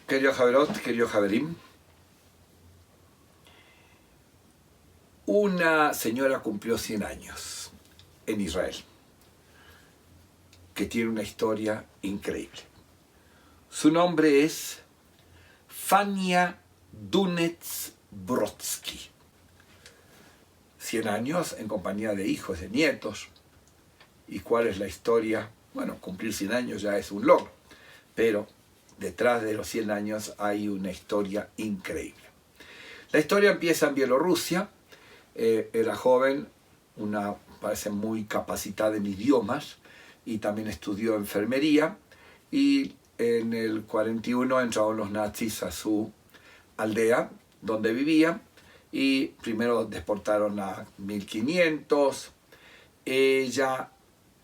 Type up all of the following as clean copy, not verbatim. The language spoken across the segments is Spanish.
Querido Javerot, querido Javerim, una señora cumplió 100 años en Israel, que tiene una historia increíble. Su nombre es Fania Dunetz-Brodsky. 100 años en compañía de hijos, de nietos. ¿Y cuál es la historia? Bueno, cumplir 100 años ya es un logro, pero detrás de los 100 años hay una historia increíble. La historia empieza en Bielorrusia. Era joven, parece muy capacitada en idiomas, y también estudió enfermería, y en el 41 entraron los nazis a su aldea donde vivía, y primero deportaron a 1500. Ella,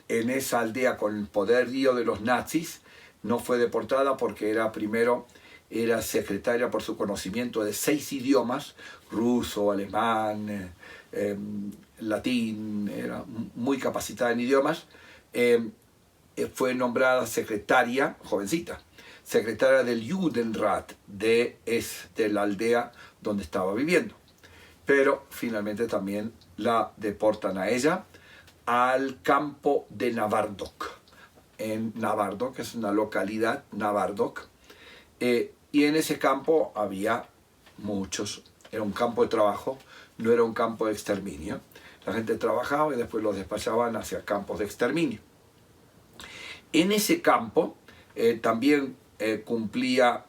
en esa aldea, con el poderío de los nazis, no fue deportada porque era secretaria por su conocimiento de 6 idiomas, ruso, alemán, latín, era muy capacitada en idiomas. Fue nombrada secretaria, jovencita, secretaria del Judenrat de la aldea donde estaba viviendo. Pero finalmente también la deportan a ella al campo de Navardok. En Navardok, que es una localidad, Navardok, y en ese campo había muchos, era un campo de trabajo, no era un campo de exterminio. La gente trabajaba y después los despachaban hacia campos de exterminio. En ese campo también cumplía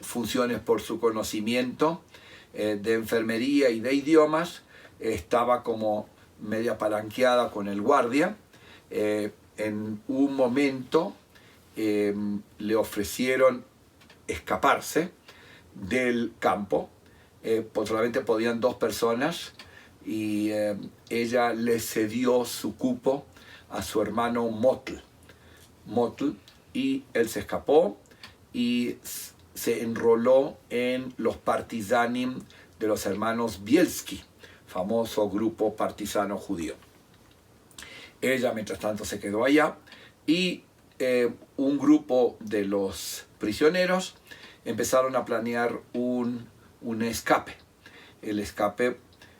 funciones por su conocimiento de enfermería y de idiomas. Estaba como media palanqueada con el guardia. En un momento le ofrecieron escaparse del campo, solamente podían 2 personas, y ella le cedió su cupo a su hermano Motl, y él se escapó y se enroló en los partisanim de los hermanos Bielski, famoso grupo partisano judío. Ella, mientras tanto, se quedó allá, y un grupo de los prisioneros empezaron a planear un escape. El escape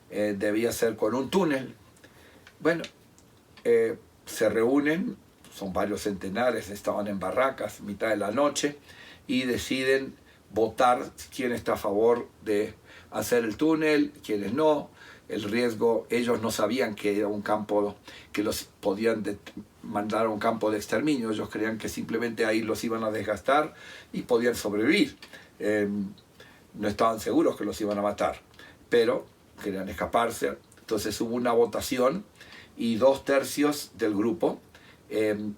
debía ser con un túnel. Bueno, se reúnen, son varios centenares, estaban en barracas, mitad de la noche, y deciden votar quién está a favor de hacer el túnel, quiénes no. El riesgo, ellos no sabían que era un campo, que los podían mandar a un campo de exterminio. Ellos creían que simplemente ahí los iban a desgastar y podían sobrevivir. No estaban seguros que los iban a matar, pero querían escaparse. Entonces hubo una votación y 2/3 del grupo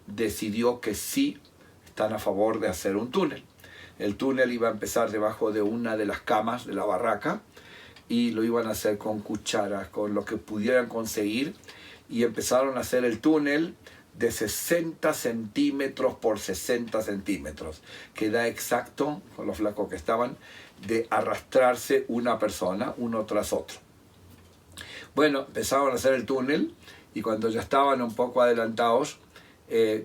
decidió que sí están a favor de hacer un túnel. El túnel iba a empezar debajo de una de las camas de la barraca, y lo iban a hacer con cucharas, con lo que pudieran conseguir, y empezaron a hacer el túnel de 60 centímetros por 60 centímetros, que da exacto, con los flacos que estaban, de arrastrarse una persona, uno tras otro. Bueno, empezaron a hacer el túnel, y cuando ya estaban un poco adelantados,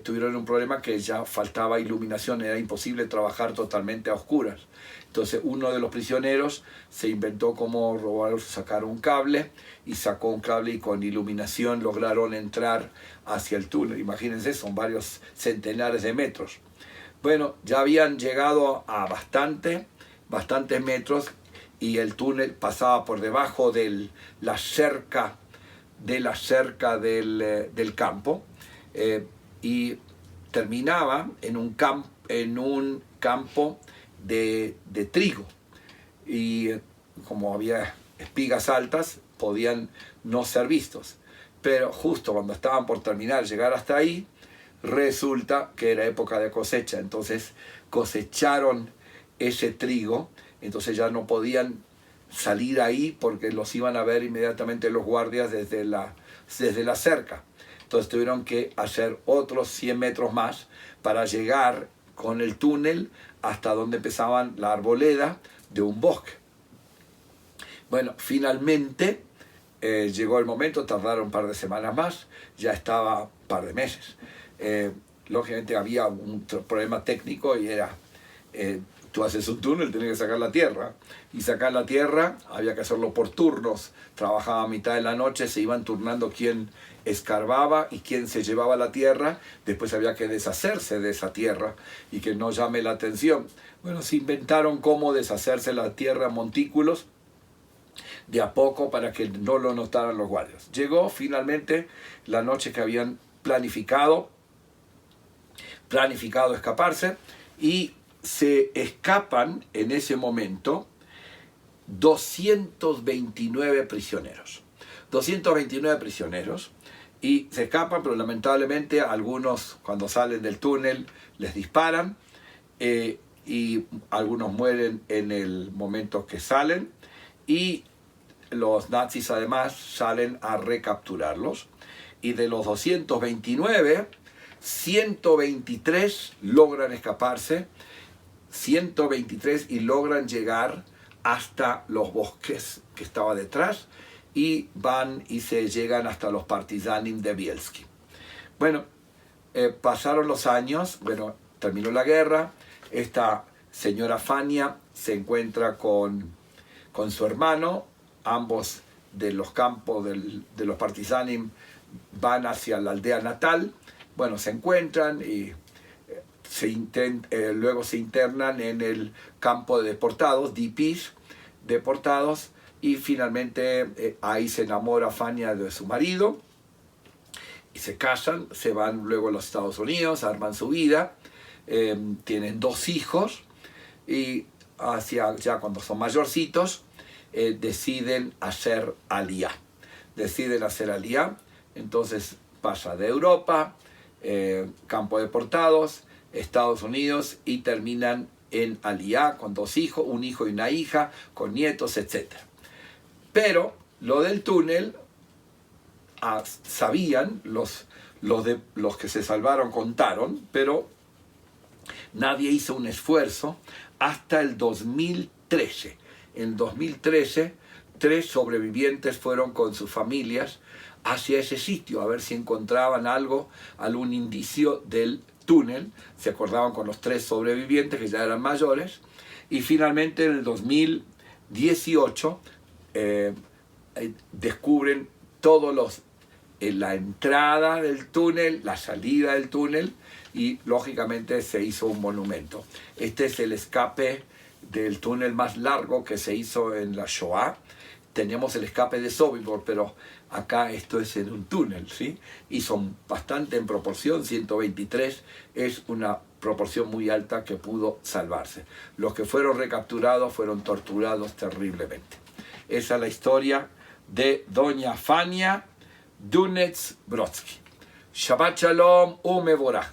tuvieron un problema, que ya faltaba iluminación, era imposible trabajar totalmente a oscuras. Entonces uno de los prisioneros se inventó cómo sacar un cable, y sacó un cable, y con iluminación lograron entrar hacia el túnel. Imagínense, son varios centenares de metros. Bueno, ya habían llegado a bastantes metros, y el túnel pasaba por debajo de la cerca del campo, y terminaba en un campo de trigo, y como había espigas altas, podían no ser vistos. Pero justo cuando estaban por terminar, llegar hasta ahí, resulta que era época de cosecha. Entonces cosecharon ese trigo, entonces ya no podían salir ahí porque los iban a ver inmediatamente los guardias desde la cerca. Entonces tuvieron que hacer otros 100 metros más para llegar con el túnel hasta donde empezaban la arboleda de un bosque. Bueno, finalmente llegó el momento, tardaron un par de semanas más, ya estaba un par de meses. Lógicamente había un problema técnico, y era tú haces un túnel, tenés que sacar la tierra. Y sacar la tierra había que hacerlo por turnos. Trabajaba a mitad de la noche, se iban turnando quién escarbaba y quién se llevaba la tierra. Después había que deshacerse de esa tierra y que no llame la atención. Bueno, se inventaron cómo deshacerse la tierra en montículos de a poco para que no lo notaran los guardias. Llegó finalmente la noche que habían planificado escaparse, y se escapan en ese momento 229 prisioneros. 229 prisioneros, y se escapan, pero lamentablemente algunos, cuando salen del túnel, les disparan, y algunos mueren en el momento que salen, y los nazis además salen a recapturarlos. Y de los 229, 123 logran escaparse, 123, y logran llegar hasta los bosques que estaba detrás, y van y se llegan hasta los partisanim de Bielski. Bueno, pasaron los años, bueno, terminó la guerra, esta señora Fania se encuentra con su hermano, ambos de los campos de los partisanim van hacia la aldea natal. Bueno, se encuentran y luego se internan en el campo de deportados, DPs, deportados, y finalmente ahí se enamora Fania de su marido y se casan, se van luego a los Estados Unidos, arman su vida, tienen 2 hijos, y ya cuando son mayorcitos deciden hacer aliyá. Entonces pasa de Europa, campo de deportados, Estados Unidos, y terminan en aliyá con 2 hijos, un hijo y una hija, con nietos, etc. Pero lo del túnel, sabían, los que se salvaron contaron, pero nadie hizo un esfuerzo hasta el 2013. En 2013, 3 sobrevivientes fueron con sus familias hacia ese sitio a ver si encontraban algún indicio del túnel. Se acordaban con los 3 sobrevivientes, que ya eran mayores, y finalmente en el 2018 descubren la entrada del túnel, la salida del túnel, y lógicamente se hizo un monumento. Este es el escape del túnel más largo que se hizo en la Shoah. Tenemos el escape de Sobibor, pero acá esto es en un túnel, ¿sí? Y son bastante en proporción, 123 es una proporción muy alta que pudo salvarse. Los que fueron recapturados fueron torturados terriblemente. Esa es la historia de doña Fania Dunetz-Brodsky. Shabbat Shalom, Umevorach.